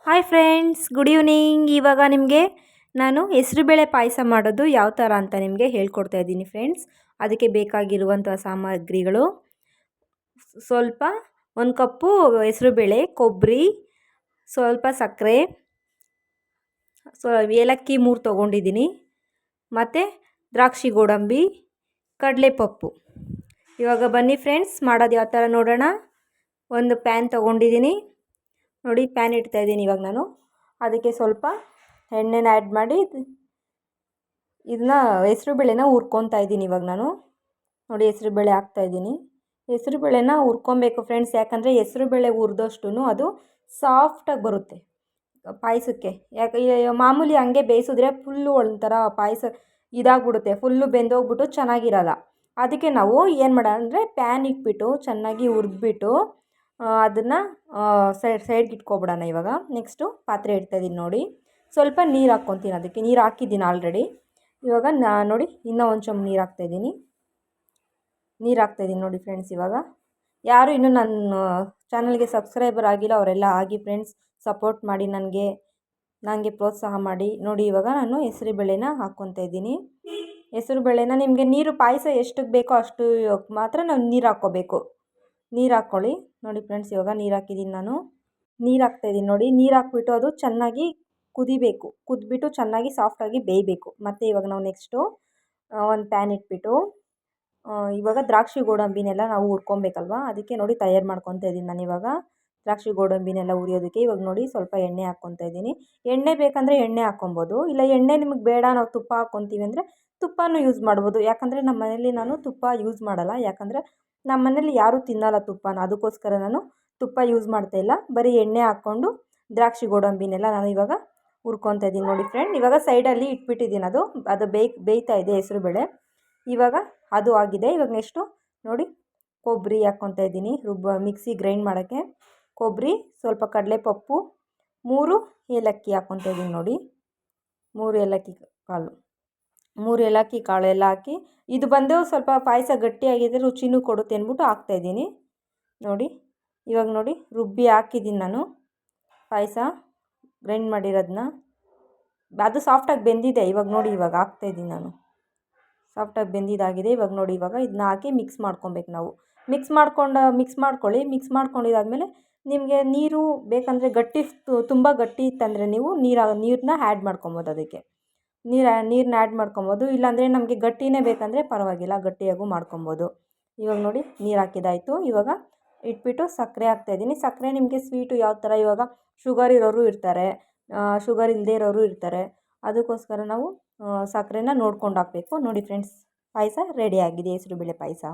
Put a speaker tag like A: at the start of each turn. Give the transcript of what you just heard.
A: Hi friends, good evening. ಇವಾಗ ನಿಮಗೆ ನಾನು ಹೆಸರುಬೇಳೆ ಪಾಯಸ ಮಾಡೋದು ಯಾವ ಥರ ಅಂತ ನಿಮಗೆ ಹೇಳ್ಕೊಡ್ತಾ ಇದ್ದೀನಿ ಫ್ರೆಂಡ್ಸ್. ಅದಕ್ಕೆ ಬೇಕಾಗಿರುವಂಥ ಸಾಮಗ್ರಿಗಳು ಸ್ವಲ್ಪ 1 ಕಪ್ಪು ಹೆಸರುಬೇಳೆ, ಕೊಬ್ಬರಿ, ಸ್ವಲ್ಪ ಸಕ್ಕರೆ, ಏಲಕ್ಕಿ 3 ತೊಗೊಂಡಿದ್ದೀನಿ, ಮತ್ತು ದ್ರಾಕ್ಷಿ ಗೋಡಂಬಿ, ಕಡಲೆಪಪ್ಪು. ಇವಾಗ ಬನ್ನಿ ಫ್ರೆಂಡ್ಸ್, ಮಾಡೋದು ಯಾವ ಥರ ನೋಡೋಣ. ಒಂದು ಪ್ಯಾನ್ ತೊಗೊಂಡಿದ್ದೀನಿ ನೋಡಿ. ಪ್ಯಾನ್ ಇಡ್ತಾ ಇದ್ದೀನಿ ಇವಾಗ ನಾನು. ಅದಕ್ಕೆ ಸ್ವಲ್ಪ ಎಣ್ಣೆನ ಆ್ಯಡ್ ಮಾಡಿ ಇದನ್ನ ಹೆಸರುಬೇಳೆನ ಹುರ್ಕೊತಾ ಇದ್ದೀನಿ ಇವಾಗ ನಾನು. ನೋಡಿ, ಹೆಸರುಬೇಳೆ ಹಾಕ್ತಾಯಿದ್ದೀನಿ. ಹೆಸರುಬೇಳೆನ ಹುರ್ಕೊಬೇಕು ಫ್ರೆಂಡ್ಸ್, ಯಾಕಂದರೆ ಹೆಸರುಬೇಳೆ ಹುರಿದಷ್ಟು ಅದು ಸಾಫ್ಟಾಗಿ ಬರುತ್ತೆ ಪಾಯಸಕ್ಕೆ. ಯಾಕೆ ಮಾಮೂಲಿ ಹಂಗೆ ಬೇಯಿಸಿದ್ರೆ ಫುಲ್ಲು ಒಂಥರ ಪಾಯಸ ಇದಾಗ್ಬಿಡುತ್ತೆ, ಫುಲ್ಲು ಬೆಂದೋಗ್ಬಿಟ್ಟು ಚೆನ್ನಾಗಿರಲ್ಲ. ಅದಕ್ಕೆ ನಾವು ಏನು ಮಾಡೋಣ ಅಂದರೆ ಪ್ಯಾನ್ ಇಟ್ಬಿಟ್ಟು ಚೆನ್ನಾಗಿ ಹುರಿದ್ಬಿಟ್ಟು ಅದನ್ನು ಸೈಡ್ಗೆ ಇಟ್ಕೊಬಿಡೋಣ. ಇವಾಗ ನೆಕ್ಸ್ಟು ಪಾತ್ರೆ ಇಡ್ತಾಯಿದ್ದೀನಿ ನೋಡಿ. ಸ್ವಲ್ಪ ನೀರು ಹಾಕ್ಕೊತೀನಿ, ಅದಕ್ಕೆ ನೀರು ಹಾಕಿದ್ದೀನಿ ಆಲ್ರೆಡಿ. ಇವಾಗ ನೋಡಿ, ಇನ್ನೂ ಒಂದು ಚೊಂಬು ನೀರು ಹಾಕ್ತಾಯಿದ್ದೀನಿ ನೋಡಿ ಫ್ರೆಂಡ್ಸ್. ಇವಾಗ ಯಾರು ಇನ್ನೂ ನನ್ನ ಚಾನಲ್ಗೆ ಸಬ್ಸ್ಕ್ರೈಬರ್ ಆಗಿಲ್ಲ ಅವರೆಲ್ಲ ಆಗಿ ಫ್ರೆಂಡ್ಸ್. ಸಪೋರ್ಟ್ ಮಾಡಿ, ನನಗೆ ಪ್ರೋತ್ಸಾಹ ಮಾಡಿ ನೋಡಿ. ಇವಾಗ ನಾನು ಹೆಸರುಬೇಳೆನ ಹಾಕ್ಕೊತಾ ಇದ್ದೀನಿ. ಹೆಸರುಬೇಳೆನ ನಿಮಗೆ ನೀರು ಪಾಯಸ ಎಷ್ಟಕ್ಕೆ ಬೇಕೋ ಅಷ್ಟು ಮಾತ್ರ ನಾವು ನೀರು ಹಾಕ್ಕೋಬೇಕು. ನೀರು ಹಾಕ್ಕೊಳ್ಳಿ ನೋಡಿ ಫ್ರೆಂಡ್ಸ್. ಇವಾಗ ನೀರು ಹಾಕಿದ್ದೀನಿ ನಾನು. ನೀರು ಹಾಕ್ತಾಯಿದ್ದೀನಿ ನೋಡಿ. ನೀರು ಹಾಕ್ಬಿಟ್ಟು ಅದು ಚೆನ್ನಾಗಿ ಕುದಿಬೇಕು. ಕುದ್ಬಿಟ್ಟು ಚೆನ್ನಾಗಿ ಸಾಫ್ಟಾಗಿ ಬೇಯಬೇಕು. ಮತ್ತು ಇವಾಗ ನಾವು ನೆಕ್ಸ್ಟು ಒಂದು ಪ್ಯಾನ್ ಇಟ್ಬಿಟ್ಟು ಇವಾಗ ದ್ರಾಕ್ಷಿ ಗೋಡಂಬಿನೆಲ್ಲ ನಾವು ಹುರ್ಕೊಬೇಕಲ್ವ, ಅದಕ್ಕೆ ನೋಡಿ ತಯಾರು ಮಾಡ್ಕೊತಾ ಇದ್ದೀನಿ ನಾನು. ಇವಾಗ ದ್ರಾಕ್ಷಿ ಗೋಡಂಬಿನೆಲ್ಲ ಹುರಿಯೋದಕ್ಕೆ ಇವಾಗ ನೋಡಿ ಸ್ವಲ್ಪ ಎಣ್ಣೆ ಹಾಕ್ಕೊತಾ ಇದ್ದೀನಿ. ಎಣ್ಣೆ ಬೇಕಂದರೆ ಎಣ್ಣೆ ಹಾಕ್ಕೊಬೋದು, ಇಲ್ಲ ಎಣ್ಣೆ ನಿಮಗೆ ಬೇಡ ನಾವು ತುಪ್ಪ ಹಾಕ್ಕೊತೀವಿ ಅಂದರೆ ತುಪ್ಪನೂ ಯೂಸ್ ಮಾಡ್ಬೋದು. ಯಾಕಂದರೆ ನಮ್ಮ ಮನೇಲಿ ನಾನು ತುಪ್ಪ ಯೂಸ್ ಮಾಡಲ್ಲ, ಯಾಕಂದರೆ ನಮ್ಮ ಮನೇಲಿ ಯಾರೂ ತಿನ್ನಲ್ಲ ತುಪ್ಪನ. ಅದಕ್ಕೋಸ್ಕರ ನಾನು ತುಪ್ಪ ಯೂಸ್ ಮಾಡ್ತಾಯಿಲ್ಲ, ಬರೀ ಎಣ್ಣೆ ಹಾಕ್ಕೊಂಡು ದ್ರಾಕ್ಷಿ ಗೋಡಂಬಿನೆಲ್ಲ ನಾನು ಇವಾಗ ಹುರ್ಕೊತಾ ಇದ್ದೀನಿ ನೋಡಿ ಫ್ರೆಂಡ್. ಇವಾಗ ಸೈಡಲ್ಲಿ ಇಟ್ಬಿಟ್ಟಿದ್ದೀನಿ, ಅದು ಬೇಯ್ತಾ ಇದೆ ಹೆಸರುಬೇಳೆ. ಇವಾಗ ಅದು ಆಗಿದೆ. ಇವಾಗ ನೆಕ್ಸ್ಟು ನೋಡಿ ಕೊಬ್ಬರಿ ಹಾಕ್ಕೊತಾ ಇದ್ದೀನಿ, ಮಿಕ್ಸಿ ಗ್ರೈಂಡ್ ಮಾಡೋಕ್ಕೆ. ಕೊಬ್ಬರಿ, ಸ್ವಲ್ಪ ಕಡಲೆಪಪ್ಪು, 3 ಏಲಕ್ಕಿ ಹಾಕ್ಕೊತಾ ಇದ್ದೀನಿ ನೋಡಿ. 3 ಏಲಕ್ಕಿ ಕಾಳು ಎಲ್ಲ ಹಾಕಿ, ಇದು ಬಂದು ಸ್ವಲ್ಪ ಪಾಯಸ ಗಟ್ಟಿಯಾಗಿದ್ದರೆ ರುಚಿನೂ ಕೊಡುತ್ತೆ ಅಂದ್ಬಿಟ್ಟು ಹಾಕ್ತಾಯಿದ್ದೀನಿ ನೋಡಿ. ಇವಾಗ ನೋಡಿ ರುಬ್ಬಿ ಹಾಕಿದ್ದೀನಿ ನಾನು ಪಾಯಸ ಗ್ರೈಂಡ್ ಮಾಡಿರೋದನ್ನ. ಅದು ಸಾಫ್ಟಾಗಿ ಬೆಂದಿದೆ. ಇವಾಗ ನೋಡಿ, ಇವಾಗ ಹಾಕ್ತಾಯಿದ್ದೀನಿ ನಾನು. ಸಾಫ್ಟಾಗಿ ಬೆಂದಿದ್ದಾಗಿದೆ. ಇವಾಗ ನೋಡಿ, ಇವಾಗ ಇದನ್ನ ಹಾಕಿ ಮಿಕ್ಸ್ ಮಾಡ್ಕೊಬೇಕು ನಾವು. ಮಿಕ್ಸ್ ಮಾಡ್ಕೊಳ್ಳಿ. ಮಿಕ್ಸ್ ಮಾಡ್ಕೊಂಡಿದ್ದಾದಮೇಲೆ ನಿಮಗೆ ನೀರು ಬೇಕಂದರೆ ತುಂಬ ಗಟ್ಟಿ ಇತ್ತಂದರೆ ನೀವು ನೀರನ್ನ ಆ್ಯಡ್ ಮಾಡ್ಕೊಬೋದು. ಅದಕ್ಕೆ ನೀರನ್ನ ಆ್ಯಡ್ ಮಾಡ್ಕೊಬೋದು. ಇಲ್ಲಾಂದರೆ ನಮಗೆ ಗಟ್ಟಿನೇ ಬೇಕಂದರೆ ಪರವಾಗಿಲ್ಲ, ಗಟ್ಟಿಯಾಗೂ ಮಾಡ್ಕೊಬೋದು. ಇವಾಗ ನೋಡಿ ನೀರು ಹಾಕಿದ್ದಾಯಿತು. ಇವಾಗ ಇಟ್ಬಿಟ್ಟು ಸಕ್ಕರೆ ಹಾಕ್ತಾಯಿದ್ದೀನಿ. ಸಕ್ಕರೆ ನಿಮಗೆ ಸ್ವೀಟು ಯಾವ ಥರ, ಇವಾಗ ಶುಗರ್ ಇರೋರು ಇರ್ತಾರೆ, ಶುಗರ್ ಇಲ್ಲದೇ ಇರೋರು ಇರ್ತಾರೆ. ಅದಕ್ಕೋಸ್ಕರ ನಾವು ಸಕ್ಕರೆನ ನೋಡ್ಕೊಂಡು ಹಾಕಬೇಕು ನೋಡಿ ಫ್ರೆಂಡ್ಸ್. ಪಾಯಸ ರೆಡಿಯಾಗಿದೆ, ಹೆಸರುಬೇಳೆ ಪಾಯಸ.